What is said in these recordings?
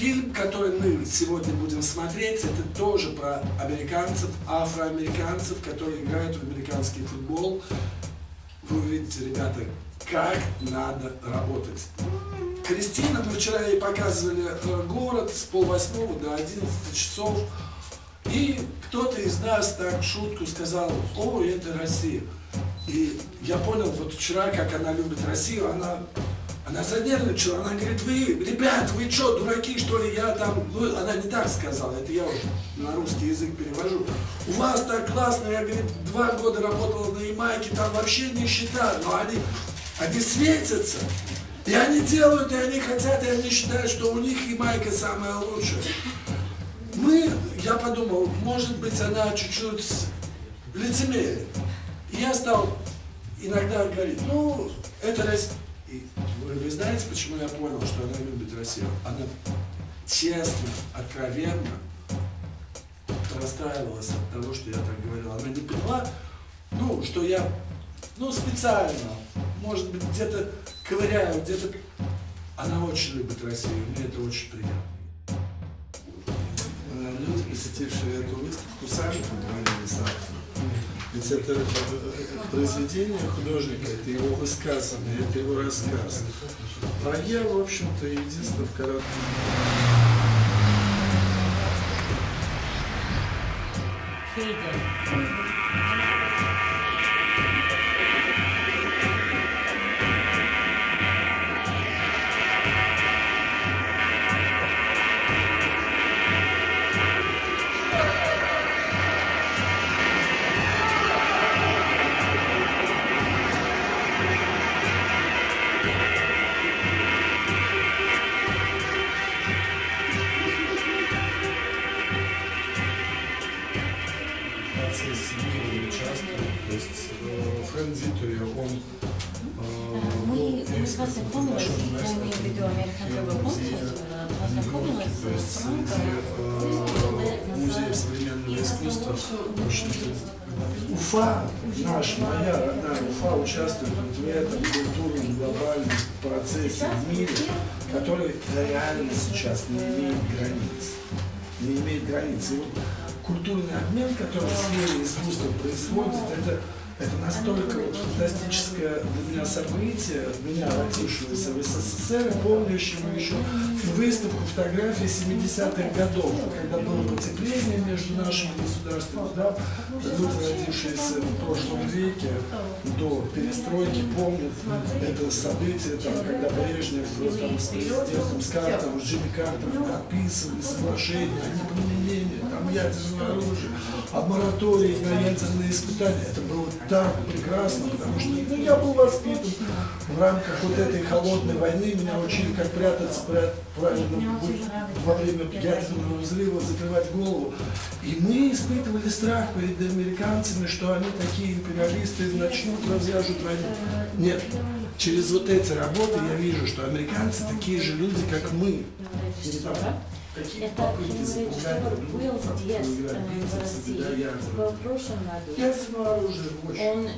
Фильм, который мы сегодня будем смотреть, это тоже про американцев, афроамериканцев, которые играют в американский футбол. Вы увидите, ребята, как надо работать. Кристина, мы вчера ей показывали город с 7:30 до 11 часов. И кто-то из нас так в шутку сказал: о, это Россия. И я понял вот вчера, как она любит Россию, она занервничала, она говорит: вы, ребят, вы что, дураки, что ли, я там, ну, она не так сказала, это я уже на русский язык перевожу. У вас так классно, я, говорит, 2 года работала на Ямайке, там вообще нищета, но они светятся, и они делают, и они хотят, и они считают, что у них Ямайка самая лучшая. Я подумал, может быть, она чуть-чуть лицемерит. И я стал иногда говорить: ну, это Россия. И вы знаете, почему я понял, что она любит Россию? Она честно, откровенно расстраивалась от того, что я так говорил. Она не поняла, ну, что я, специально, может быть, где-то ковыряю, где-то... Она очень любит Россию, мне это очень приятно. Люди, посетившие эту выставку, сами поговорили с автором. Ведь это произведение художника, это его высказывание, это его рассказ. А я, в общем-то, единственное в коротком... То есть Фрэнк Витори, он... Мы с вас знакомились, я имею в виду американского консульства, познакомилась с Франком. Музей современного искусства. Уфа, моя родная Уфа, участвует в этом культурном глобальном процессе в мире, который реально сейчас не имеет границ. Не имеет границ. И вот культурный обмен, который в сфере искусства происходит, это настолько вот фантастическое для меня событие, меня, родившегося в СССР, помнящего еще выставку фотографий 70-х годов, когда было потепление между нашими государствами, да, люди, родившиеся в прошлом веке, до перестройки, помнят это событие, там, когда Брежнев там, с президентом, с Картером, с Джимми Картером подписывали соглашение о неприменении там, ядерного оружия, о моратории на ядерные испытания. Это было так прекрасно, потому что я был воспитан в рамках вот этой холодной войны, меня учили, как прятаться правильно во время ядерного взрыва, закрывать голову. И мы испытывали страх перед американцами, что они такие империалисты, начнут, развяжут войну. Нет, через вот эти работы я вижу, что американцы такие же люди, как мы. Какие попытки запугать друг друга, в России в прошлом году. Ядерное оружие очень.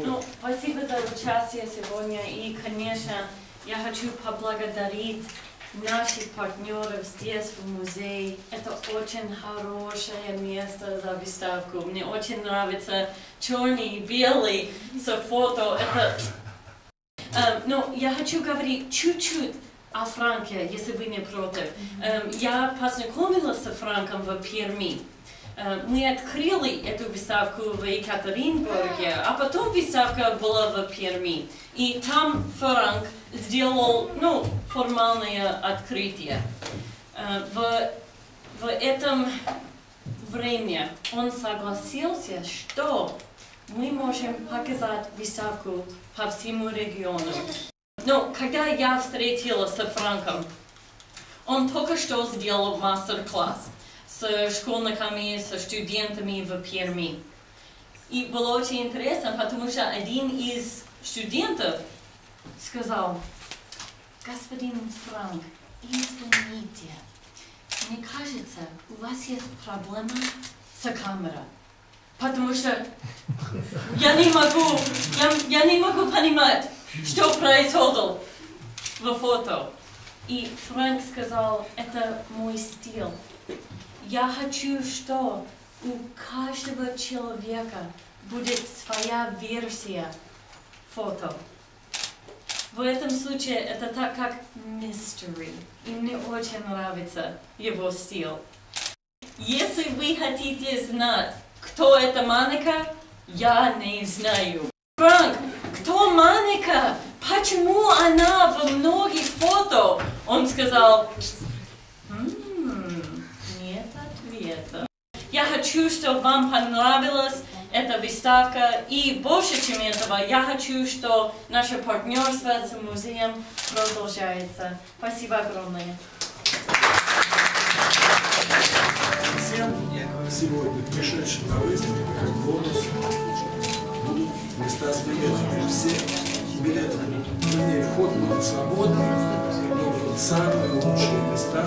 Ну, спасибо за участие сегодня. И, конечно, я хочу поблагодарить наших партнеров здесь, в музее. Это очень хорошее место за выставку. Мне очень нравится черный и белый с фото. Но я хочу говорить чуть-чуть о Франке, если вы не против. Я познакомилась с Франком в Перми. Мы открыли эту выставку в Екатеринбурге, а потом выставка была в Перми. И там Франк сделал, формальное открытие. В этом время он согласился, что мы можем показать выставку по всему региону. Но когда я встретилась с Франком, он только что сделал мастер-класс с школьниками, с студентами в Перми. И было очень интересно, потому что один из студентов сказал: господин Франк, извините, мне кажется, у вас есть проблема с камерой. потому что я не могу понимать, что происходит в фото. И Фрэнк сказал, это мой стиль. Я хочу, что у каждого человека будет своя версия фото. В этом случае это так как mystery. И мне очень нравится его стиль. Если вы хотите знать, кто это Моника, я не знаю. Фрэнк, кто Моника? Почему она во многих фото? Он сказал, нет ответа. Я хочу, чтобы вам понравилась эта выставка, и больше, чем этого, я хочу, чтобы наше партнерство с музеем продолжается. Спасибо огромное. Всем сегодня пришедшим на выставку, как бонус, будут места с билетами. Все билеты, вернее, вход будет свободный, но будут самые лучшие места.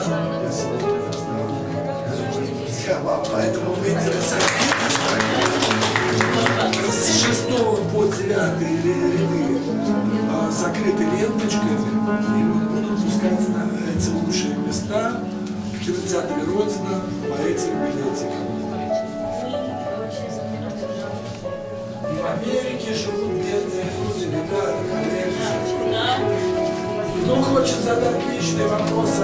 Поэтому вы не расходитесь. С 6 по 9 ряды закрыты ленточками, и будут пускаться на эти лучшие места в кинотеатре Родина по этим билетикам. И в Америке живут бедные люди, ребята, коллеги. Кто хочет задать личные вопросы,